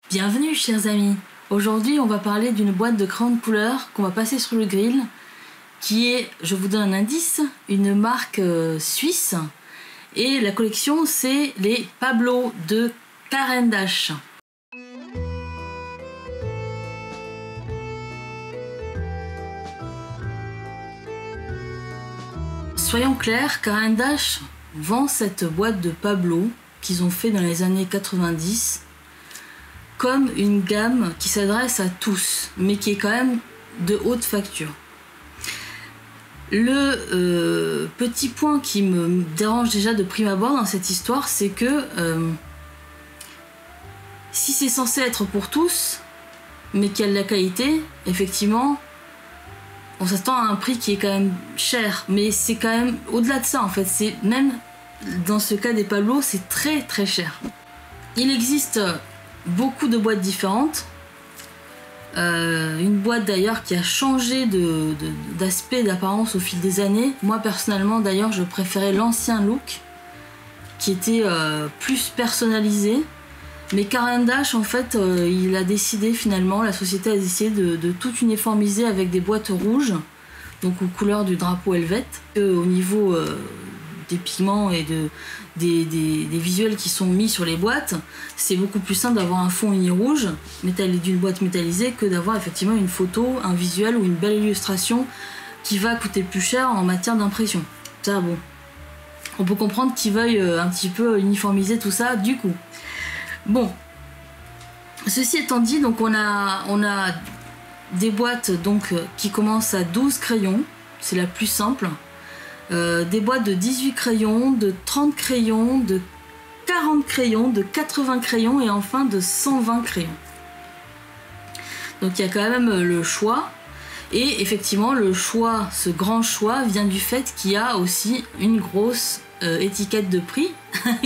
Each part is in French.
Bienvenue chers amis. Aujourd'hui on va parler d'une boîte de crayons de couleur qu'on va passer sur le grill, qui est, je vous donne un indice, une marque suisse, et la collection c'est les Pablo de Caran d'Ache. Soyons clairs, Caran d'Ache vend cette boîte de Pablo qu'ils ont fait dans les années 90 comme une gamme qui s'adresse à tous, mais qui est quand même de haute facture. Le petit point qui me dérange déjà de prime abord dans cette histoire, c'est que si c'est censé être pour tous, mais qu'il y a de la qualité, effectivement, on s'attend à un prix qui est quand même cher, mais c'est quand même au-delà de ça en fait. C'est même dans ce cas des Pablo, c'est très très cher. Il existe beaucoup de boîtes différentes. Une boîte d'ailleurs qui a changé d'aspect, d'apparence au fil des années. Moi personnellement d'ailleurs je préférais l'ancien look qui était plus personnalisé. Mais Caran d'Ache en fait il a décidé finalement, la société a décidé de tout uniformiser avec des boîtes rouges, donc aux couleurs du drapeau helvète. Au niveau des pigments et des visuels qui sont mis sur les boîtes, c'est beaucoup plus simple d'avoir un fond uni rouge d'une boîte métallisée que d'avoir effectivement une photo, un visuel ou une belle illustration qui va coûter plus cher en matière d'impression. Ça bon, on peut comprendre qu'ils veuillent un petit peu uniformiser tout ça du coup. Bon, ceci étant dit, donc on a des boîtes donc qui commencent à 12 crayons, c'est la plus simple. Des boîtes de 18 crayons, de 30 crayons, de 40 crayons, de 80 crayons et enfin de 120 crayons. Donc il y a quand même le choix. Et effectivement, le choix, ce grand choix, vient du fait qu'il y a aussi une grosse étiquette de prix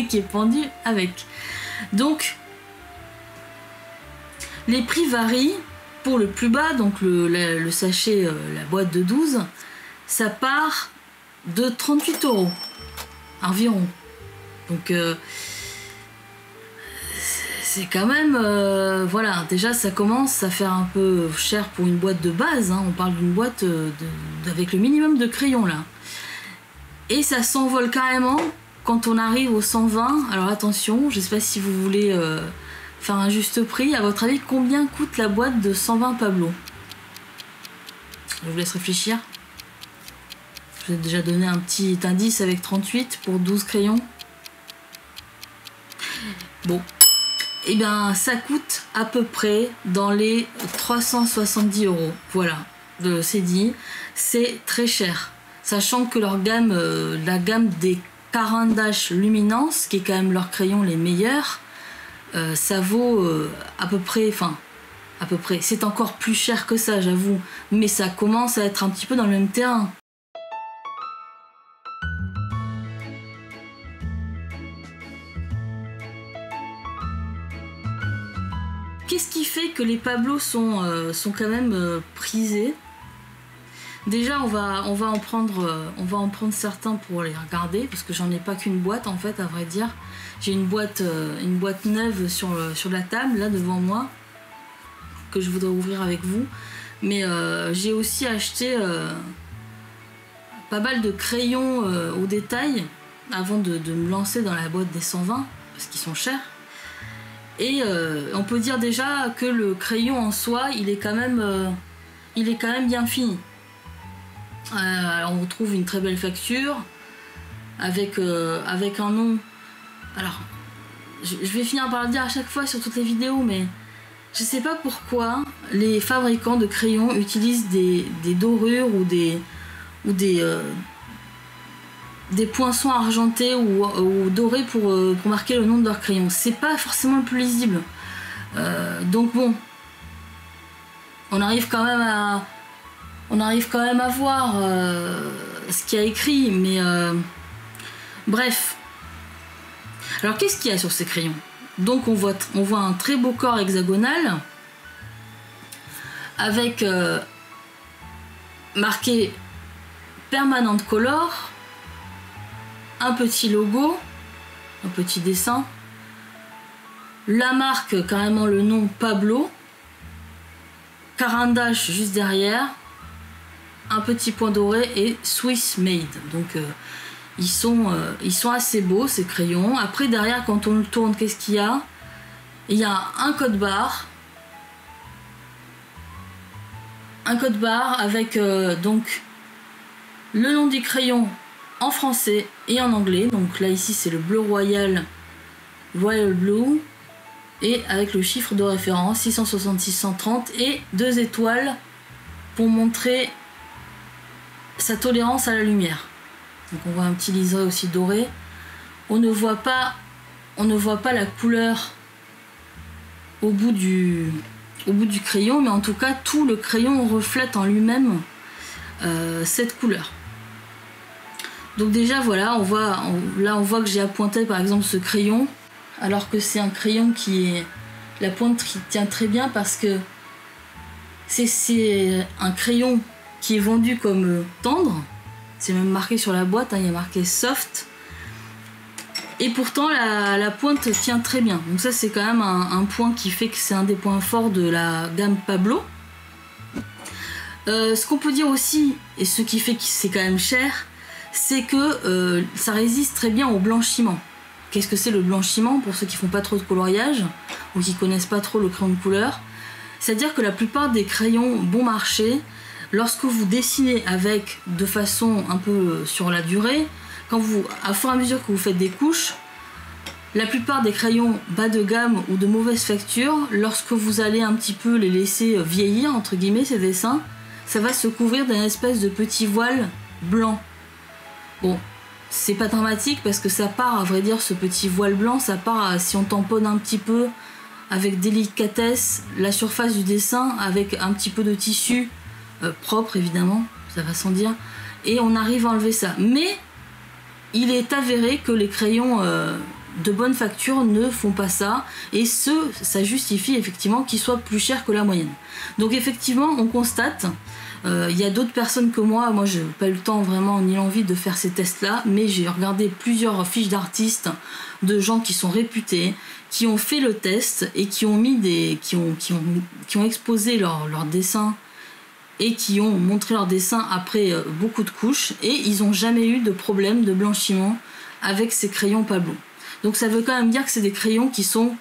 qui est pendue avec. Donc, les prix varient. Pour le plus bas, donc le sachet, la boîte de 12, ça part de 38 € environ. Donc c'est quand même voilà, déjà ça commence à faire un peu cher pour une boîte de base, hein. On parle d'une boîte avec le minimum de crayons là, et ça s'envole carrément quand on arrive au 120. Alors attention, je sais pas si vous voulez faire un juste prix. À votre avis, combien coûte la boîte de 120 Pablo? Je vous laisse réfléchir. Je vous ai déjà donné un petit indice avec 38 pour 12 crayons. Bon, et bien ça coûte à peu près dans les 370 €. Voilà, c'est dit, c'est très cher. Sachant que leur gamme, la gamme des Caran d'Ache Luminance, qui est quand même leurs crayons les meilleurs, ça vaut à peu près, enfin à peu près, c'est encore plus cher que ça j'avoue, mais ça commence à être un petit peu dans le même terrain. Qu'est-ce qui fait que les Pablo sont quand même prisés? Déjà on va en prendre certains pour les regarder, parce que j'en ai pas qu'une boîte en fait, à vrai dire. J'ai une boîte neuve sur la table là devant moi que je voudrais ouvrir avec vous, mais j'ai aussi acheté pas mal de crayons au détail avant de me lancer dans la boîte des 120 parce qu'ils sont chers. Et on peut dire déjà que le crayon en soi, il est quand même bien fini. Alors on trouve une très belle facture avec un nom. Alors je vais finir par le dire à chaque fois sur toutes les vidéos, mais je sais pas pourquoi les fabricants de crayons utilisent des dorures ou des poinçons argentés ou dorés pour marquer le nom de leur crayon. C'est pas forcément le plus lisible. Donc bon, on arrive quand même à voir ce qu'il y a écrit, mais bref. Alors qu'est-ce qu'il y a sur ces crayons? Donc on voit un très beau corps hexagonal avec marqué Permanent Color, un petit logo, un petit dessin, la marque, carrément le nom Pablo, Caran d'Ache juste derrière, un petit point doré et Swiss Made. Donc ils sont assez beaux ces crayons. Après derrière quand on le tourne, qu'est-ce qu'il y a? Il y a un code barre. Un code barre avec donc le nom du crayon en français et en anglais. Donc là ici c'est le bleu royal, Royal Blue, et avec le chiffre de référence 666-130 et 2 étoiles pour montrer sa tolérance à la lumière. Donc on voit un petit liseré aussi doré. On ne voit pas la couleur au bout du crayon, mais en tout cas tout le crayon reflète en lui-même cette couleur. Donc déjà voilà, là on voit que j'ai appointé par exemple ce crayon, alors que c'est un crayon la pointe qui tient très bien, parce que c'est un crayon qui est vendu comme tendre. C'est même marqué sur la boîte, hein, il y a marqué soft. Et pourtant la pointe tient très bien. Donc ça c'est quand même un point qui fait que c'est un des points forts de la gamme Pablo. Ce qu'on peut dire aussi, et ce qui fait que c'est quand même cher, c'est que ça résiste très bien au blanchiment. Qu'est-ce que c'est le blanchiment pour ceux qui font pas trop de coloriage ou qui connaissent pas trop le crayon de couleur? C'est-à-dire que la plupart des crayons bon marché, lorsque vous dessinez avec de façon un peu sur la durée, à fur et à mesure que vous faites des couches, la plupart des crayons bas de gamme ou de mauvaise facture, lorsque vous allez un petit peu les laisser vieillir, entre guillemets, ces dessins, ça va se couvrir d'un espèce de petit voile blanc. Bon, c'est pas dramatique parce que ça part, à vrai dire, ce petit voile blanc, ça part si on tamponne un petit peu avec délicatesse la surface du dessin, avec un petit peu de tissu propre évidemment, ça va sans dire, et on arrive à enlever ça. Mais il est avéré que les crayons de bonne facture ne font pas ça, et ça justifie effectivement qu'ils soient plus chers que la moyenne. Donc effectivement on constate, il y a d'autres personnes que moi j'ai pas eu le temps vraiment ni l'envie de faire ces tests là, mais j'ai regardé plusieurs fiches d'artistes de gens qui sont réputés, qui ont fait le test et qui ont exposé leurs dessins et qui ont montré leurs dessins après beaucoup de couches, et ils n'ont jamais eu de problème de blanchiment avec ces crayons Pablo. Donc ça veut quand même dire que c'est des crayons qui sont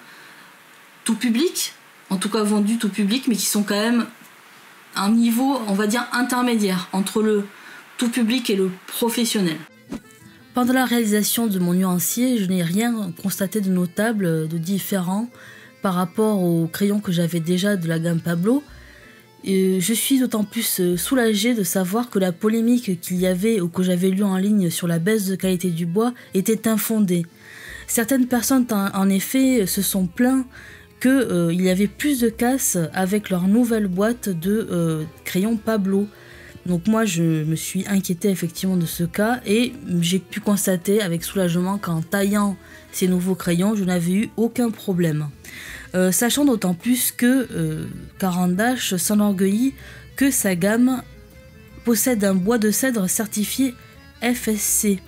tout public, en tout cas vendus tout public, mais qui sont quand même à un niveau, on va dire, intermédiaire entre le tout public et le professionnel. Pendant la réalisation de mon nuancier, je n'ai rien constaté de notable, de différent par rapport aux crayons que j'avais déjà de la gamme Pablo. Et je suis d'autant plus soulagée de savoir que la polémique qu'il y avait ou que j'avais lue en ligne sur la baisse de qualité du bois était infondée. Certaines personnes en effet se sont plaints qu'il y avait plus de casse avec leur nouvelle boîte de crayons Pablo. Donc moi je me suis inquiétée effectivement de ce cas, et j'ai pu constater avec soulagement qu'en taillant ces nouveaux crayons je n'avais eu aucun problème. Sachant d'autant plus que Caran d'Ache s'enorgueillit que sa gamme possède un bois de cèdre certifié FSC.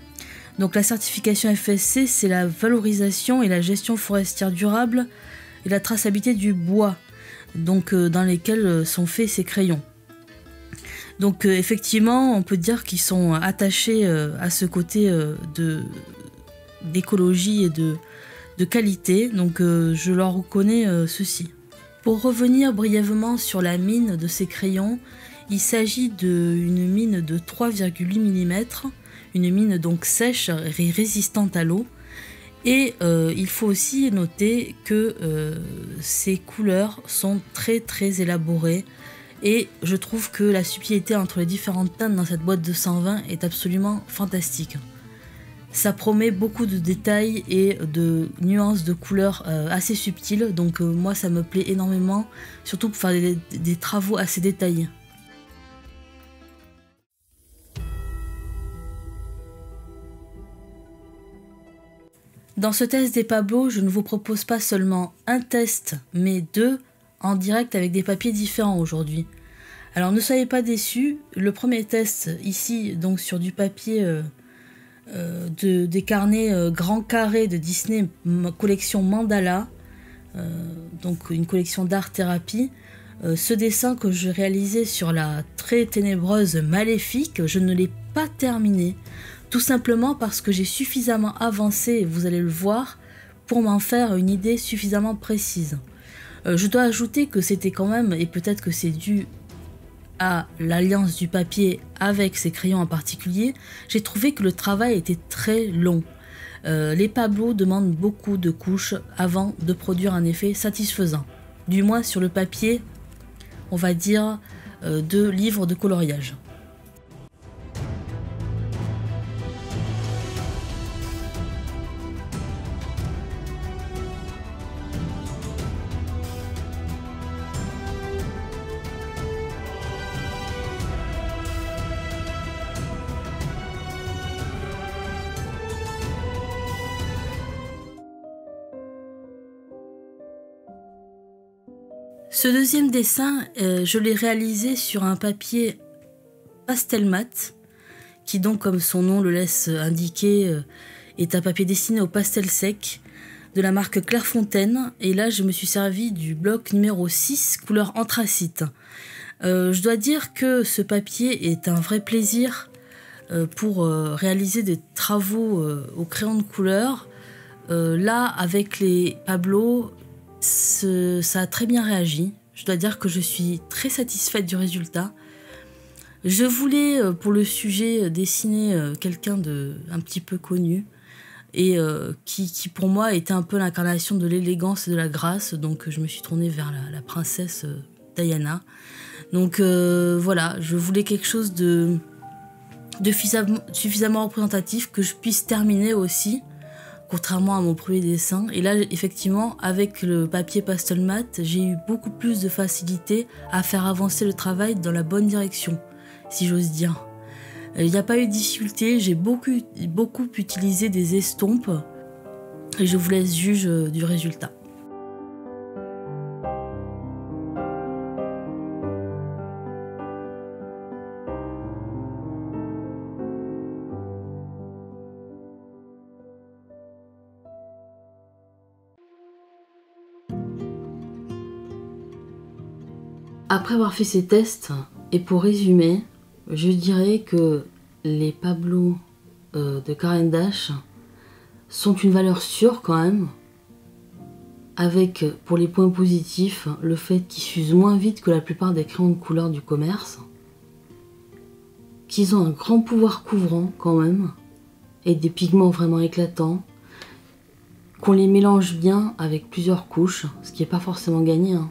Donc la certification FSC, c'est la valorisation et la gestion forestière durable et la traçabilité du bois, donc dans lesquels sont faits ces crayons. Donc effectivement, on peut dire qu'ils sont attachés à ce côté d'écologie et de qualité, donc je leur reconnais ceci. Pour revenir brièvement sur la mine de ces crayons, il s'agit d'une mine de 3,8 mm, une mine donc sèche et résistante à l'eau. Et il faut aussi noter que ces couleurs sont très très élaborées, et je trouve que la subtilité entre les différentes teintes dans cette boîte de 120 est absolument fantastique. Ça promet beaucoup de détails et de nuances de couleurs assez subtiles, donc moi ça me plaît énormément, surtout pour faire des travaux assez détaillés. Dans ce test des Pablo, je ne vous propose pas seulement un test, mais deux en direct avec des papiers différents aujourd'hui. Alors ne soyez pas déçus, le premier test ici, donc sur du papier des carnets grands carrés de Disney collection Mandala, donc une collection d'art thérapie. Ce dessin que je réalisais sur la très ténébreuse Maléfique, je ne l'ai pas terminé. Tout simplement parce que j'ai suffisamment avancé, vous allez le voir, pour m'en faire une idée suffisamment précise. Je dois ajouter que c'était quand même, et peut-être que c'est dû à l'alliance du papier avec ces crayons en particulier, j'ai trouvé que le travail était très long. Les Pablo demandent beaucoup de couches avant de produire un effet satisfaisant. Du moins sur le papier, on va dire, de livres de coloriage. Ce deuxième dessin, je l'ai réalisé sur un papier pastel mat, qui donc, comme son nom le laisse indiquer, est un papier dessiné au pastel sec de la marque Clairefontaine. Et là, je me suis servi du bloc numéro 6, couleur anthracite. Je dois dire que ce papier est un vrai plaisir pour réaliser des travaux au crayon de couleur. Là, avec les Pablo, ça a très bien réagi. Je dois dire que je suis très satisfaite du résultat. Je voulais, pour le sujet, dessiner quelqu'un de un petit peu connu et qui pour moi était un peu l'incarnation de l'élégance et de la grâce. Donc je me suis tournée vers la princesse Diana. Donc voilà, je voulais quelque chose de suffisamment représentatif que je puisse terminer aussi, contrairement à mon premier dessin. Et là, effectivement, avec le papier pastel mat, j'ai eu beaucoup plus de facilité à faire avancer le travail dans la bonne direction, si j'ose dire. Il n'y a pas eu de difficulté, j'ai beaucoup utilisé des estompes et je vous laisse juge du résultat. Après avoir fait ces tests, et pour résumer, je dirais que les Pablo de Caran d'Ache sont une valeur sûre quand même, avec pour les points positifs le fait qu'ils s'usent moins vite que la plupart des crayons de couleur du commerce, qu'ils ont un grand pouvoir couvrant quand même, et des pigments vraiment éclatants, qu'on les mélange bien avec plusieurs couches, ce qui n'est pas forcément gagné, hein.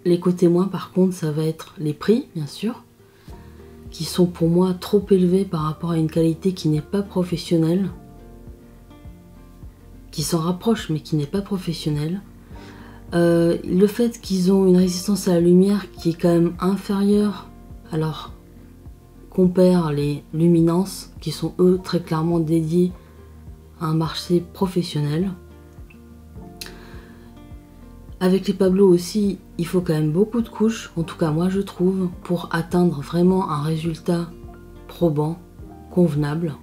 Les côtés moins, par contre, ça va être les prix, bien sûr, qui sont pour moi trop élevés par rapport à une qualité qui n'est pas professionnelle, qui s'en rapproche mais qui n'est pas professionnelle. Le fait qu'ils ont une résistance à la lumière qui est quand même inférieure, alors qu'on perd les luminances, qui sont eux très clairement dédiés à un marché professionnel. Avec les Pablo aussi, il faut quand même beaucoup de couches, en tout cas moi je trouve, pour atteindre vraiment un résultat probant, convenable.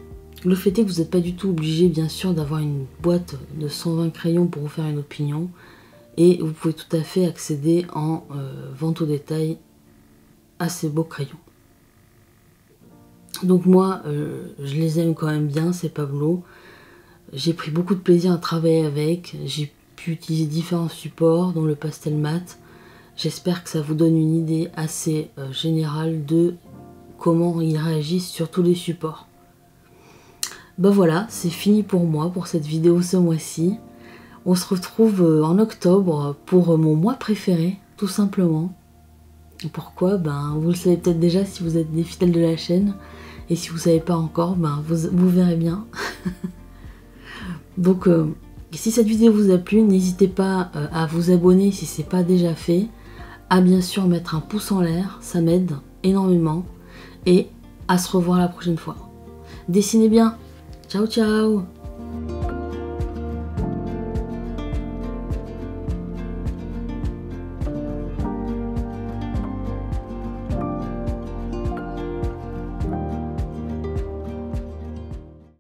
Le fait est que vous n'êtes pas du tout obligé bien sûr d'avoir une boîte de 120 crayons pour vous faire une opinion, et vous pouvez tout à fait accéder en vente au détail à ces beaux crayons. Donc moi, je les aime quand même bien ces Pablo, j'ai pris beaucoup de plaisir à travailler avec, j'ai pu utiliser différents supports dont le pastel mat. J'espère que ça vous donne une idée assez générale de comment ils réagissent sur tous les supports. Ben voilà, c'est fini pour moi pour cette vidéo ce mois-ci. On se retrouve en octobre pour mon mois préféré, tout simplement. Pourquoi? Ben vous le savez peut-être déjà si vous êtes des fidèles de la chaîne, et si vous ne savez pas encore, ben vous verrez bien. Donc si cette vidéo vous a plu, n'hésitez pas à vous abonner si ce n'est pas déjà fait, à bien sûr mettre un pouce en l'air, ça m'aide énormément, et à se revoir la prochaine fois. Dessinez bien, ciao ciao.